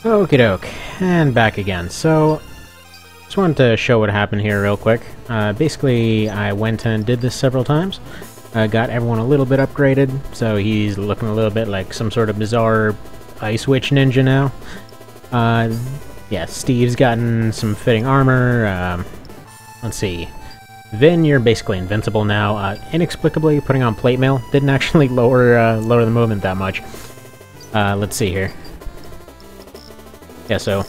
Okie doke, and back again. So, just wanted to show what happened here real quick. Basically, I went and did this several times. Got everyone a little bit upgraded, so he's looking a little bit like some sort of bizarre Ice Witch ninja now. Yeah, Steve's gotten some fitting armor. Let's see. Vin, you're basically invincible now. Inexplicably, putting on plate mail didn't actually lower the movement that much. Let's see here. Yeah, so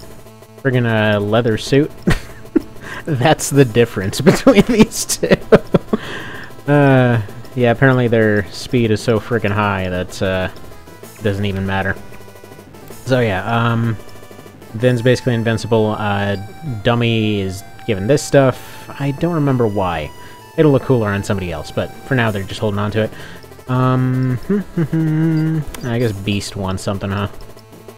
friggin' leather suit. That's the difference between these two. Yeah, apparently their speed is so friggin' high that doesn't even matter. So yeah, Vin's basically invincible. Dummy is given this stuff. I don't remember why. It'll look cooler on somebody else, but for now they're just holding on to it. I guess Beast wants something, huh?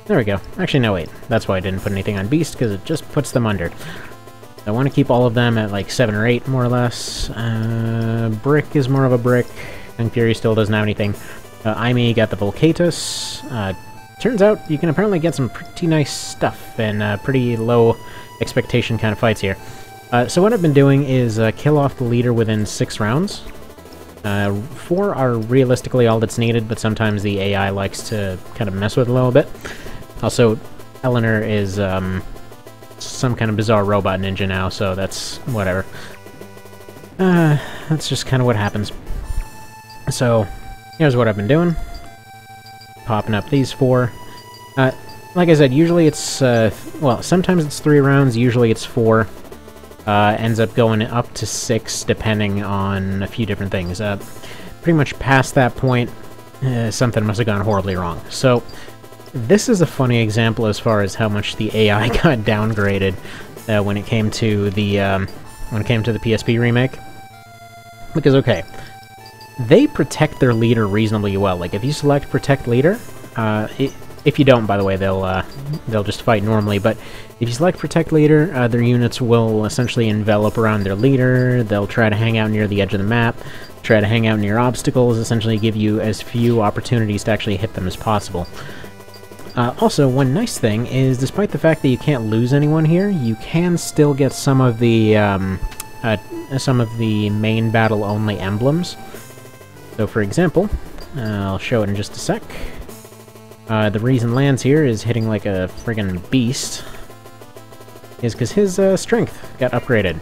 There we go. Actually, no, wait. That's why I didn't put anything on Beast, because it just puts them under. I want to keep all of them at like 7 or 8, more or less. Brick is more of a brick. And Fury still doesn't have anything. Aimee got the Volcatus. Turns out you can apparently get some pretty nice stuff in pretty low expectation kind of fights here. So what I've been doing is kill off the leader within 6 rounds. 4 are realistically all that's needed, but sometimes the AI likes to kind of mess with it a little bit. Also, Eleanor is some kind of bizarre robot ninja now, so that's whatever. That's just kind of what happens. So, here's what I've been doing. Popping up these 4. Like I said, usually it's, well, sometimes it's 3 rounds, usually it's 4. Ends up going up to 6, depending on a few different things. Pretty much past that point, something must have gone horribly wrong. So, this is a funny example as far as how much the AI got downgraded when it came to the PSP remake. Because okay, they protect their leader reasonably well. Like if you select Protect Leader, if you don't, by the way, they'll just fight normally. But if you select Protect Leader, their units will essentially envelop around their leader. They'll try to hang out near the edge of the map, try to hang out near obstacles, essentially give you as few opportunities to actually hit them as possible. Also, one nice thing is, despite the fact that you can't lose anyone here, you can still get some of the main battle-only emblems. So, for example, I'll show it in just a sec. The reason Lance here is hitting like a friggin' beast is because his strength got upgraded.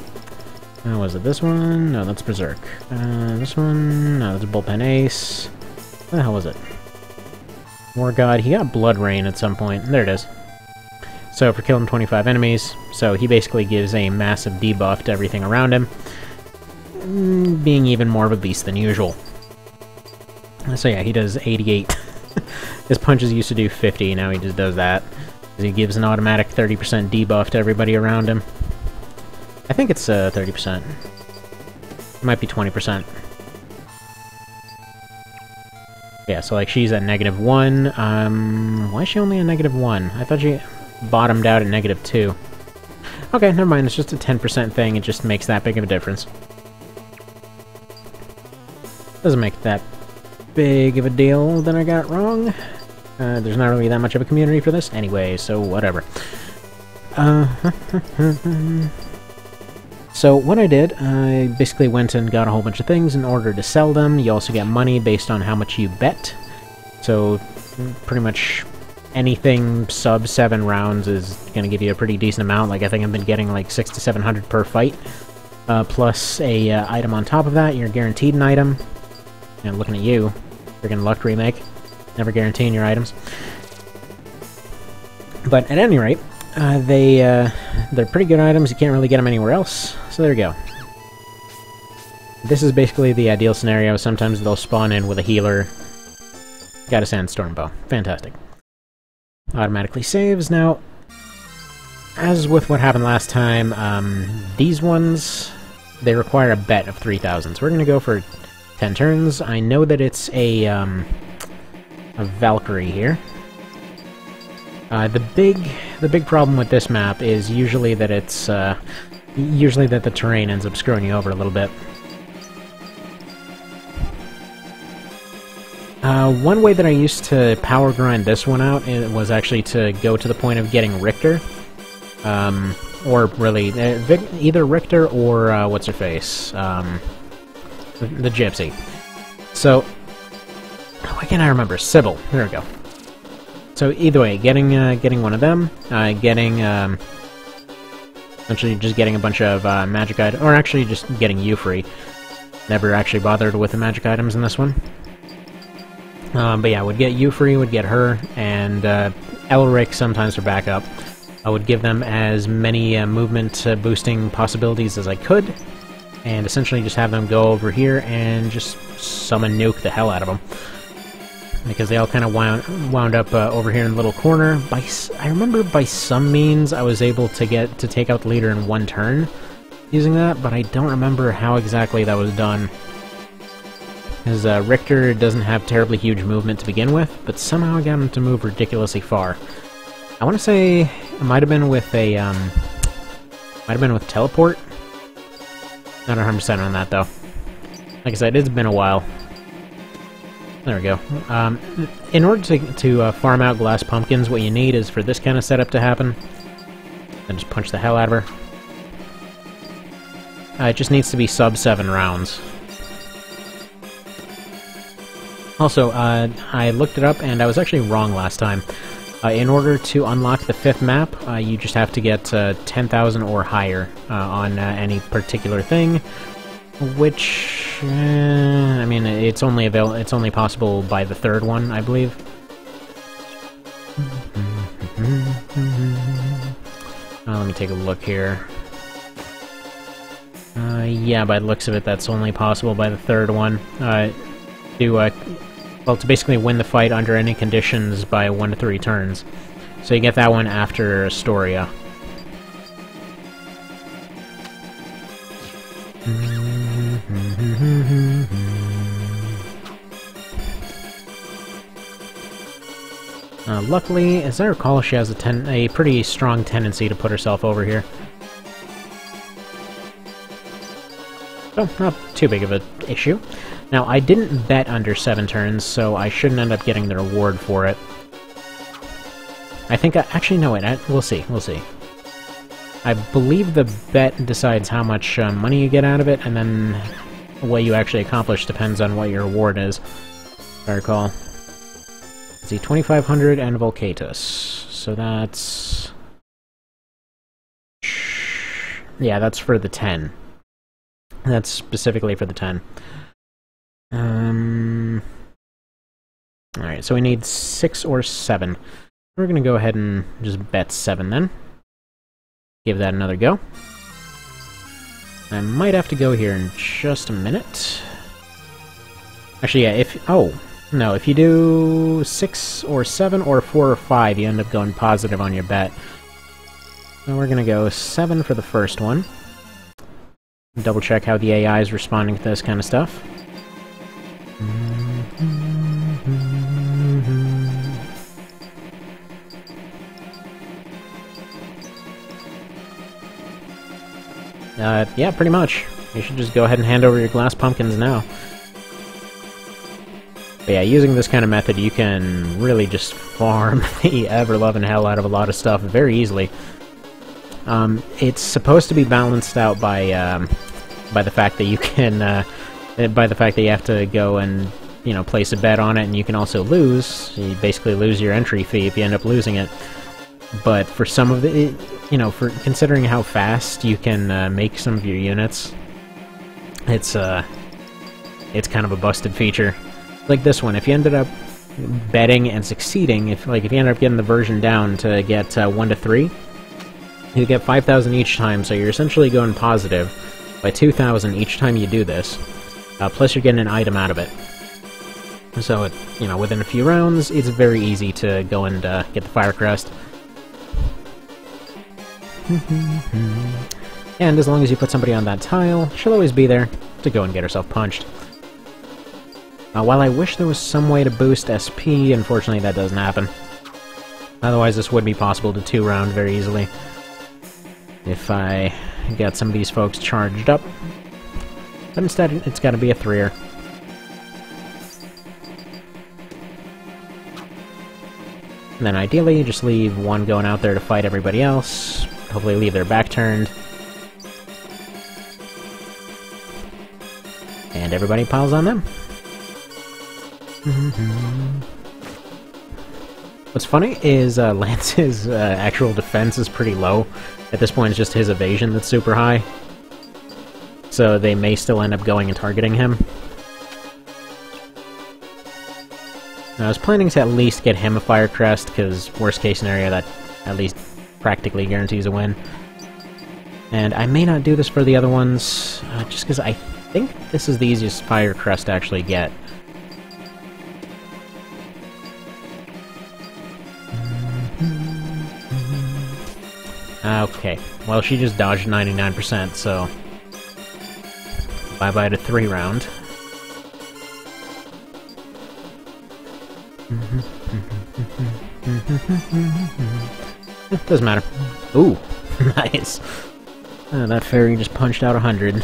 Was it this one? No, that's Berserk. This one? No, that's Bullpen Ace. What the hell was it? War God. He got Blood Rain at some point. There it is. So for killing 25 enemies, so he basically gives a massive debuff to everything around him, being even more of a beast than usual. So yeah, he does 88. His punches used to do 50, now he just does that. He gives an automatic 30% debuff to everybody around him. I think it's 30%. It might be 20%. Yeah, so like she's at -1. Why is she only at -1? I thought she bottomed out at -2. Okay, never mind, it's just a 10% thing, it just makes that big of a difference. Doesn't make that big of a deal that I got wrong. There's not really that much of a community for this anyway, so whatever. So what I did, I basically went and got a whole bunch of things in order to sell them. You also get money based on how much you bet. So pretty much anything sub 7 rounds is going to give you a pretty decent amount. Like I think I've been getting like 600 to 700 per fight. Plus a item on top of that. You're guaranteed an item. And looking at you, friggin' Luck Remake. Never guaranteeing your items. But at any rate, they're pretty good items. You can't really get them anywhere else. So there you go. This is basically the ideal scenario. Sometimes they'll spawn in with a healer. Got a Sandstorm Bow. Fantastic. Automatically saves. Now, as with what happened last time, these ones, they require a bet of 3,000. So we're going to go for 10 turns. I know that it's a Valkyrie here. The big problem with this map is usually that it's usually that the terrain ends up screwing you over a little bit. One way that I used to power grind this one out was actually to go to the point of getting Richter. Or really, either Richter or, what's-her-face? The Gypsy. So, why can't I remember? Sybil. There we go. So either way, getting one of them, essentially just getting a bunch of magic items, or actually just getting you free. Never actually bothered with the magic items in this one. But yeah, would get you free, would get her, and Elric sometimes for backup. I would give them as many movement boosting possibilities as I could, and essentially just have them go over here and just summon nuke the hell out of them. Because they all kind of wound up over here in the little corner. I remember by some means I was able to take out the leader in one turn using that, but I don't remember how exactly that was done. Because Richter doesn't have terribly huge movement to begin with, but somehow I got him to move ridiculously far. I want to say it might have been with a teleport. Not 100% on that though. Like I said, it's been a while. There we go. In order to farm out glass pumpkins, what you need is for this kind of setup to happen. Then just punch the hell out of her. It just needs to be sub 7 rounds. Also, I looked it up and I was actually wrong last time. In order to unlock the 5th map, you just have to get 10,000 or higher on any particular thing. Which, I mean, it's only possible by the 3rd one, I believe. Let me take a look here. Yeah, by the looks of it, that's only possible by the 3rd one. To basically win the fight under any conditions by 1 to 3 turns. So you get that one after Astoria. Luckily, as I recall, she has a pretty strong tendency to put herself over here. So, not too big of an issue. Now, I didn't bet under 7 turns, so I shouldn't end up getting the reward for it. I think actually, no, wait, we'll see, we'll see. I believe the bet decides how much money you get out of it, and then what you actually accomplish depends on what your reward is, if I recall. Let's see, 2,500 and Volcatus. So that's... yeah, that's for the 10. That's specifically for the 10. Alright, so we need 6 or 7. We're gonna go ahead and just bet 7 then. Give that another go. I might have to go here in just a minute. Actually, yeah, if you do 6 or 7 or 4 or 5, you end up going positive on your bet. So we're gonna go 7 for the first one. Double check how the AI is responding to this kind of stuff. Yeah, pretty much. You should just go ahead and hand over your glass pumpkins now. But yeah, using this kind of method, you can really just farm the ever-loving hell out of a lot of stuff very easily. It's supposed to be balanced out by the fact that you can, by the fact that you have to go and, you know, place a bet on it, and you can also lose. You basically lose your entry fee if you end up losing it. But for some of it, you know, for considering how fast you can make some of your units, it's kind of a busted feature. Like this one, if you ended up betting and succeeding, if you ended up getting the version down to get 1 to 3, you get 5,000 each time, so you're essentially going positive by 2,000 each time you do this. Plus you're getting an item out of it. So, you know, within a few rounds, it's very easy to go and get the Fire Crest. And as long as you put somebody on that tile, she'll always be there to go and get herself punched. While I wish there was some way to boost SP, unfortunately that doesn't happen. Otherwise this would be possible to 2-round very easily. If I got some of these folks charged up. But instead, it's gotta be a 3-er. And then ideally, you just leave one going out there to fight everybody else. Hopefully leave their back turned. And everybody piles on them. What's funny is Lance's actual defense is pretty low. At this point, it's just his evasion that's super high. So they may still end up going and targeting him. I was planning to at least get him a Fire Crest, because worst case scenario, that at least practically guarantees a win. And I may not do this for the other ones, just because I think this is the easiest Fire Crest to actually get. Okay, well she just dodged 99%, so bye-bye to 3 round. It doesn't matter. Ooh, nice. That fairy just punched out 100.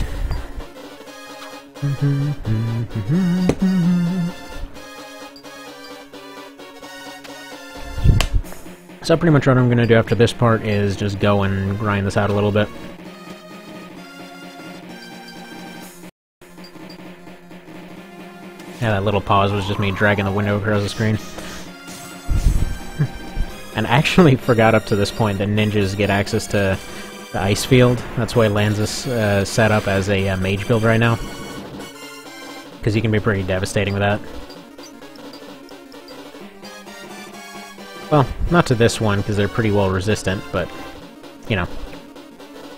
So pretty much what I'm going to do after this part is just go and grind this out a little bit. Yeah, that little pause was just me dragging the window across the screen. And I actually forgot up to this point that ninjas get access to the ice field. That's why Lance's set up as a mage build right now. Because he can be pretty devastating with that. Well, not to this one, because they're pretty well resistant, but, you know,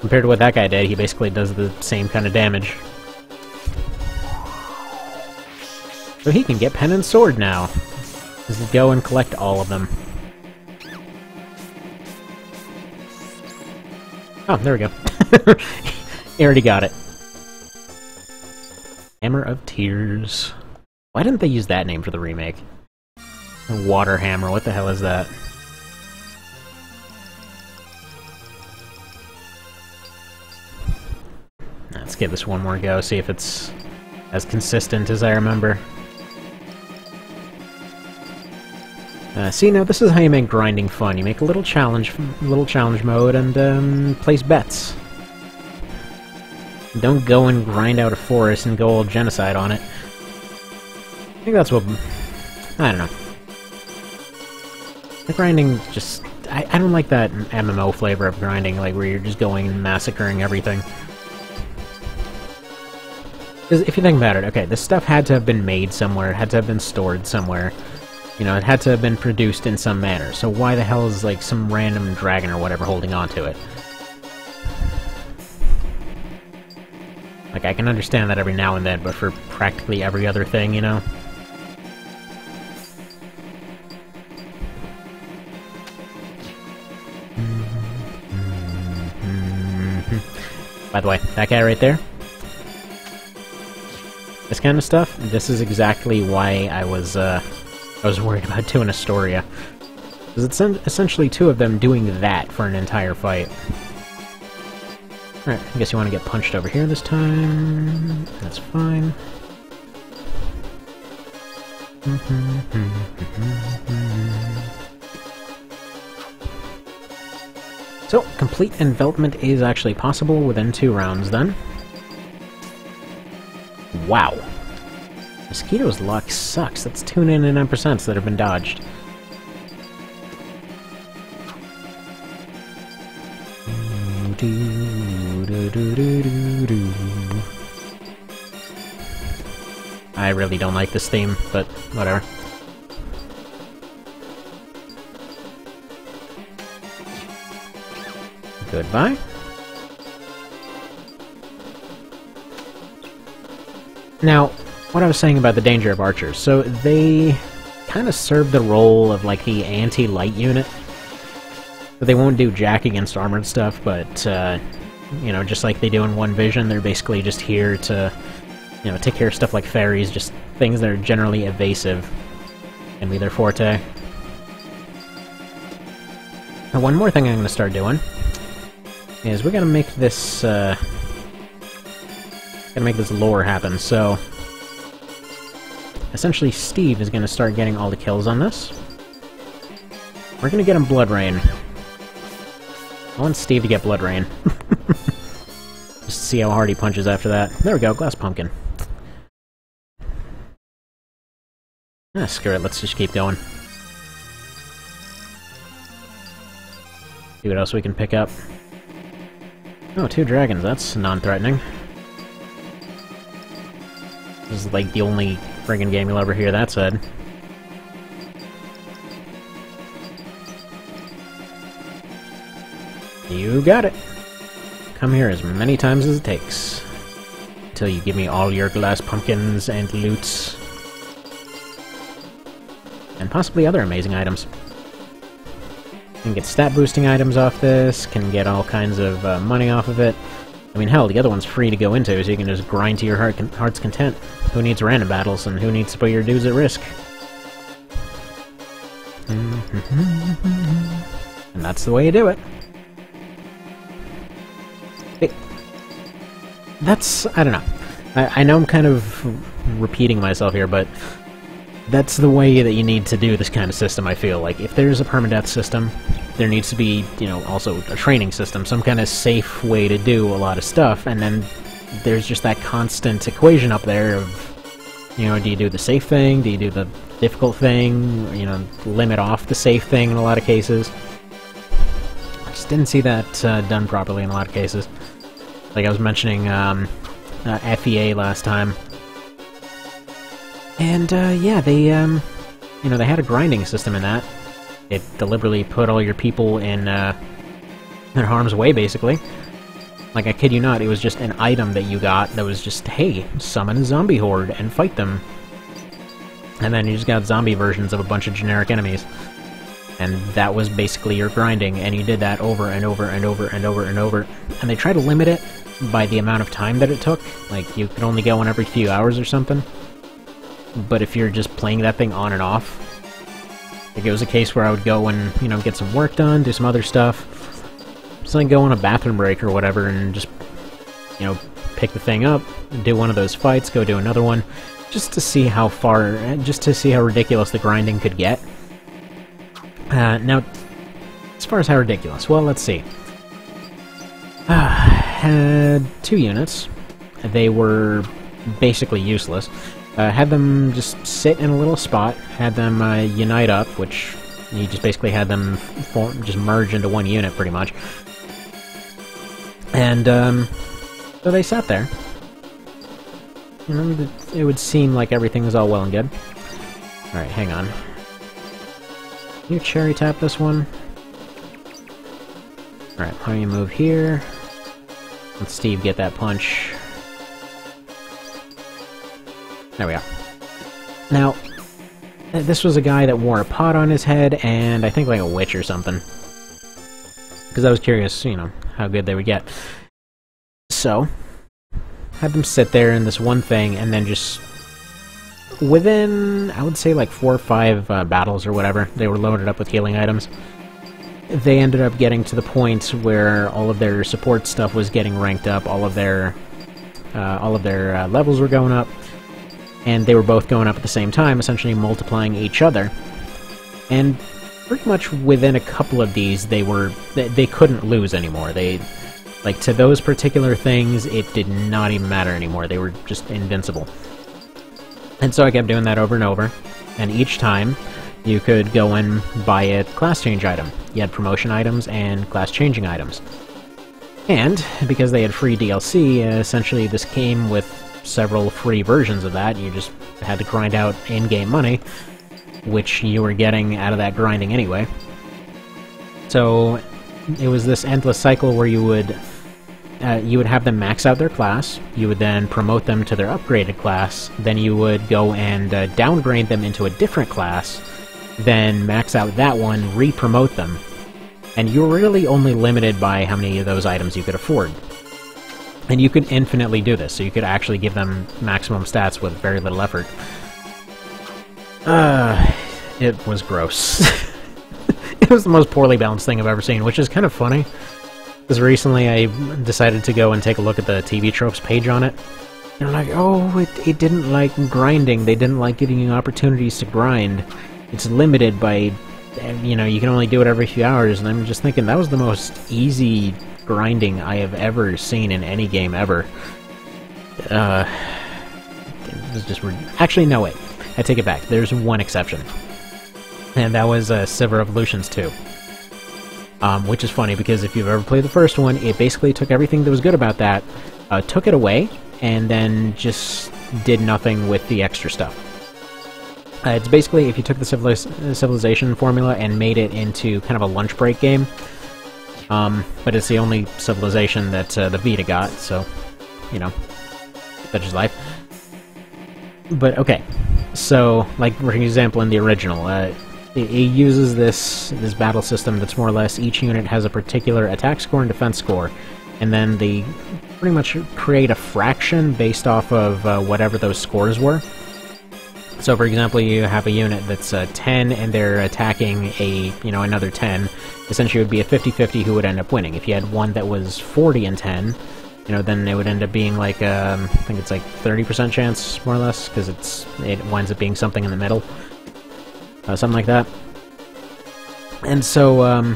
compared to what that guy did, he basically does the same kind of damage. So he can get pen and sword now. Just go and collect all of them. Oh, there we go. He already got it. Hammer of Tears. Why didn't they use that name for the remake? Water Hammer, what the hell is that? Let's give this one more go, see if it's as consistent as I remember. See, now this is how you make grinding fun. You make a little challenge mode and place bets. Don't go and grind out a forest and go all genocide on it. I think that's what... I don't know. The grinding just... I don't like that MMO flavor of grinding, like where you're just going and massacring everything. Because if you think about it, okay, this stuff had to have been made somewhere, had to have been stored somewhere. You know, it had to have been produced in some manner, so why the hell is, like, some random dragon or whatever holding on to it? Like, I can understand that every now and then, but for practically every other thing, you know? By the way, that guy right there, this kind of stuff, this is exactly why I was worried about doing Astoria. Because it's essentially 2 of them doing that for an entire fight. Alright, I guess you want to get punched over here this time. That's fine. So, complete envelopment is actually possible within 2 rounds then. Wow. Mosquito's luck sucks. That's 299% that have been dodged. I really don't like this theme, but whatever. Goodbye. Now, what I was saying about the danger of archers, so they kind of serve the role of like the anti-light unit. But they won't do jack against armored stuff, but, you know, just like they do in One Vision, they're basically just here to, you know, take care of stuff like fairies, just things that are generally evasive, and be their forte. Now, one more thing I'm going to start doing is we're going to make this, lore happen, so essentially Steve is going to start getting all the kills on this. We're gonna get him Blood Rain. I want Steve to get Blood Rain. Just see how hard he punches after that. There we go, Glass Pumpkin. Ah, screw it, let's just keep going. See what else we can pick up. Oh, 2 dragons, that's non-threatening. This is like the only friggin' game you'll ever hear that said. You got it! Come here as many times as it takes. Until you give me all your glass pumpkins and loots. And possibly other amazing items. Can get stat boosting items off this, can get all kinds of money off of it. I mean, hell, the other one's free to go into, so you can just grind to your heart's content. Who needs random battles, and who needs to put your dudes at risk? And that's the way you do it. That's... I don't know. I know I'm kind of repeating myself here, but that's the way that you need to do this kind of system, I feel. Like, if there's a permadeath system, there needs to be, you know, also a training system, some kind of safe way to do a lot of stuff, and then there's just that constant equation up there of, you know, do you do the safe thing, do you do the difficult thing, you know, limit off the safe thing in a lot of cases. I just didn't see that done properly in a lot of cases. Like I was mentioning FEA last time. And, yeah, they, you know, they had a grinding system in that. It deliberately put all your people in harm's way, basically. Like, I kid you not, it was just an item that you got that was just, hey, summon a zombie horde and fight them. And then you just got zombie versions of a bunch of generic enemies. And that was basically your grinding, and you did that over and over and over and over and over. And they tried to limit it by the amount of time that it took. Like, you could only go one every few hours or something. But if you're just playing that thing on and off, like it was a case where I would go and, you know, get some work done, do some other stuff, just like go on a bathroom break or whatever and just, you know, pick the thing up, do one of those fights, go do another one, just to see how far, just to see how ridiculous the grinding could get. Now, as far as how ridiculous, well, let's see. Had 2 units. They were basically useless. Had them just sit in a little spot, had them unite up, which you just basically had them just merge into one unit, pretty much. And, so they sat there. You know, it would seem like everything was all well and good. Alright, hang on. Can you cherry tap this one? Alright, how do you move here? Let Steve get that punch. There we are. Now, this was a guy that wore a pot on his head, and I think like a witch or something. Because I was curious, you know, how good they would get. So, had them sit there in this one thing, and then just... within, I would say like 4 or 5 battles or whatever, they were loaded up with healing items. They ended up getting to the point where all of their support stuff was getting ranked up, all of their levels were going up, and they were both going up at the same time, essentially multiplying each other. And pretty much within a couple of these, they couldn't lose anymore. Like, to those particular things, it did not even matter anymore. They were just invincible. And so I kept doing that over and over, and each time you could go and buy a class change item. You had promotion items and class changing items. And, because they had free DLC, essentially this came with several free versions of that. You just had to grind out in-game money, which you were getting out of that grinding anyway. So, it was this endless cycle where you would have them max out their class, you would then promote them to their upgraded class, then you would go and downgrade them into a different class, then max out that one, re-promote them. And you're really only limited by how many of those items you could afford. And you could infinitely do this, so you could actually give them maximum stats with very little effort. It was gross. It was the most poorly balanced thing I've ever seen, which is kind of funny. Because recently I decided to go and take a look at the TV Tropes page on it. They're like, oh, it didn't like grinding, they didn't like giving you opportunities to grind. It's limited by and, you know, you can only do it every few hours, and I'm just thinking that was the most easy grinding I have ever seen in any game ever. It was just actually, no, wait. I take it back. There's one exception. And that was Civ Revolutions 2. Which is funny, because if you've ever played the first one, it basically took everything that was good about that, took it away, and then just did nothing with the extra stuff. It's basically if you took the Civilization formula and made it into kind of a lunch break game, but it's the only Civilization that the Vita got, so, you know, such is life. But, okay, so, like, for example, in the original, it uses this battle system that's more or less each unit has a particular attack score and defense score, and then they pretty much create a fraction based off of whatever those scores were. So, for example, you have a unit that's 10, and they're attacking another 10. Essentially, it would be a 50-50 who would end up winning. If you had one that was 40 and 10, then it would end up being like, I think it's like 30% chance, more or less, because it winds up being something in the middle. Something like that. And so,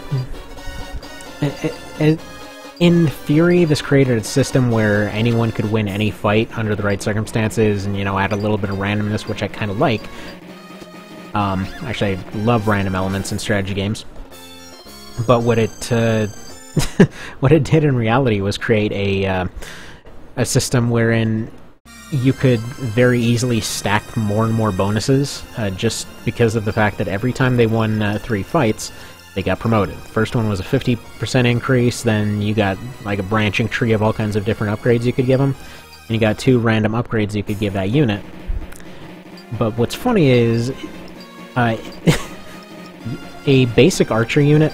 in theory, this created a system where anyone could win any fight under the right circumstances, and, add a little bit of randomness, which I kind of like. Actually, I love random elements in strategy games. But what it what it did in reality was create a system wherein you could very easily stack more and more bonuses, just because of the fact that every time they won 3 fights, they got promoted. First one was a 50% increase, then you got like a branching tree of all kinds of different upgrades you could give them, and you got 2 random upgrades you could give that unit. But what's funny is, a basic archer unit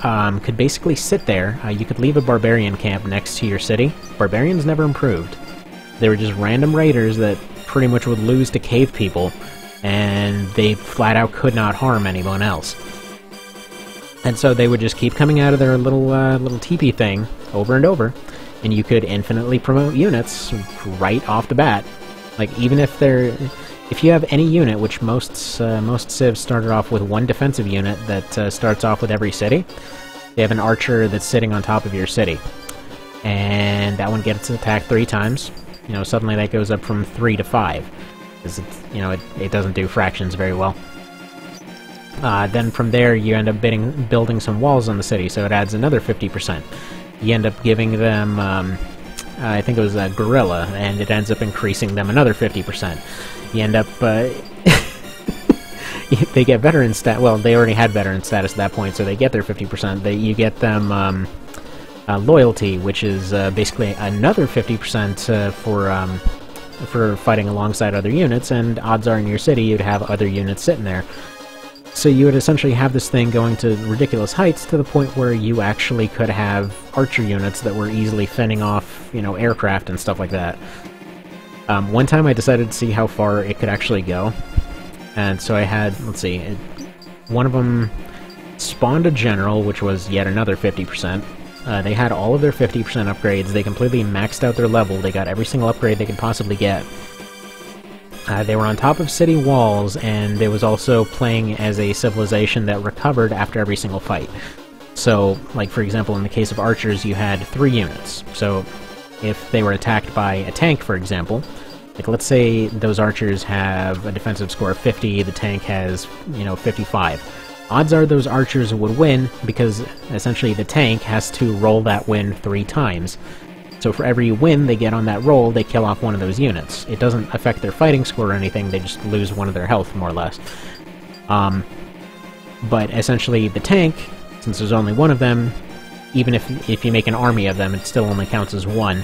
could basically sit there. You could leave a barbarian camp next to your city. Barbarians never improved. They were just random raiders that pretty much would lose to cave people, and they flat out could not harm anyone else. And so they would just keep coming out of their little teepee thing over and over, and you could infinitely promote units right off the bat. Like, even if you have any unit, which most civs started off with one defensive unit that starts off with every city, they have an archer that's sitting on top of your city, and that one gets attacked 3 times. Suddenly that goes up from 3 to 5, because it doesn't do fractions very well. Then from there, you end up building some walls on the city, so it adds another 50%. You end up giving them, I think it was a gorilla, and it ends up increasing them another 50%. You end up, they get veteran stat. Well, they already had veteran status at that point, so they get their 50%. You get them loyalty, which is basically another 50% for fighting alongside other units, and odds are in your city you'd have other units sitting there. So you would essentially have this thing going to ridiculous heights, to the point where you actually could have archer units that were easily fending off, aircraft and stuff like that. One time I decided to see how far it could actually go, and so I had, let's see, one of them spawned a general, which was yet another 50%. They had all of their 50% upgrades, they completely maxed out their level, they got every single upgrade they could possibly get. They were on top of city walls, and they was also playing as a civilization that recovered after every single fight. So, like, for example, in the case of archers, you had 3 units. So, if they were attacked by a tank, for example, like, let's say those archers have a defensive score of 50, the tank has, 55. Odds are those archers would win, because essentially the tank has to roll that win 3 times. So for every win they get on that roll, they kill off one of those units. It doesn't affect their fighting score or anything, they just lose one of their health, more or less. But essentially the tank, since there's only one of them, even if you make an army of them, it still only counts as 1.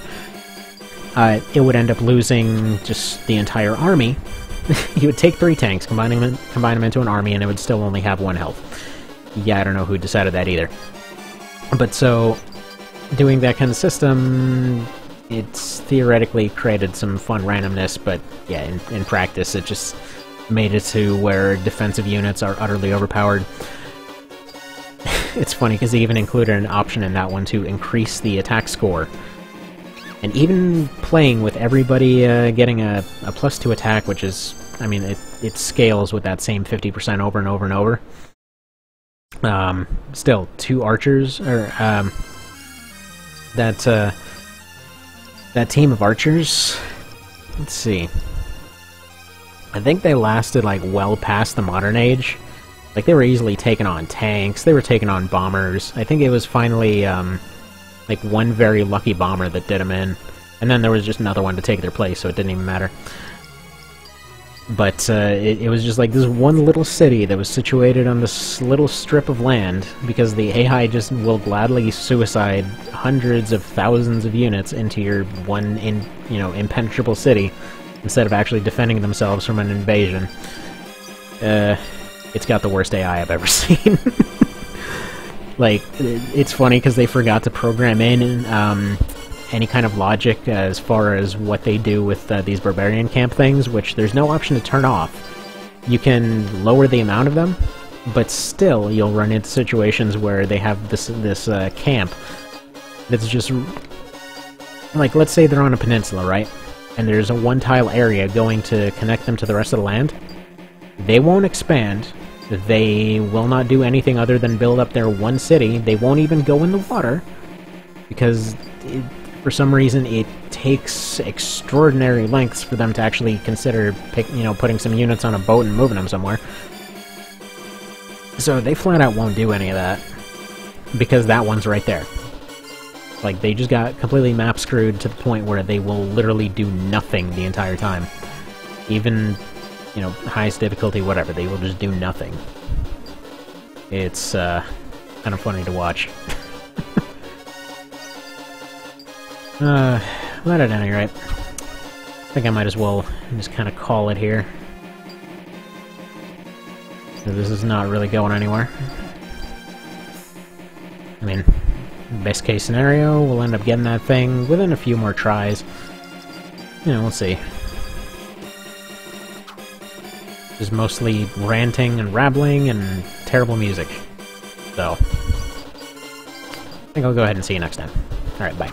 It would end up losing just the entire army. You would take 3 tanks, combine them into an army, and it would still only have 1 health. Yeah, I don't know who decided that either. But so, doing that kind of system, it's theoretically created some fun randomness, but yeah, in practice it just made it to where defensive units are utterly overpowered. It's funny, because they even included an option in that one to increase the attack score. And even playing with everybody getting a +2 attack, which is, I mean, it scales with that same 50% over and over and over. Still, 2 archers, or, that team of archers, let's see. I think they lasted, like, well past the modern age. Like, they were easily taking on tanks, they were taking on bombers. I think it was finally, like, one very lucky bomber that did them in. And then there was just another one to take their place, so it didn't even matter. But it was just like this one little city that was situated on this little strip of land, because the AI just will gladly suicide hundreds of thousands of units into your one, impenetrable city, instead of actually defending themselves from an invasion. It's got the worst AI I've ever seen. Like, it's funny because they forgot to program in any kind of logic as far as what they do with these barbarian camp things, which there's no option to turn off. You can lower the amount of them, but still you'll run into situations where they have this camp that's just... Like, let's say they're on a peninsula, right? And there's a one-tile area going to connect them to the rest of the land. They won't expand. They will not do anything other than build up their one city. They won't even go in the water, because for some reason it takes extraordinary lengths for them to actually consider putting some units on a boat and moving them somewhere. So they flat out won't do any of that, because that one's right there. Like, they just got completely map screwed to the point where they will literally do nothing the entire time. Even, highest difficulty, whatever, they will just do nothing. It's kind of funny to watch. But at any rate, I think I might as well just kind of call it here. This is not really going anywhere. I mean, best case scenario, we'll end up getting that thing within a few more tries. We'll see. Just mostly ranting and rabbling and terrible music. So, I think I'll go ahead and see you next time. Alright, bye.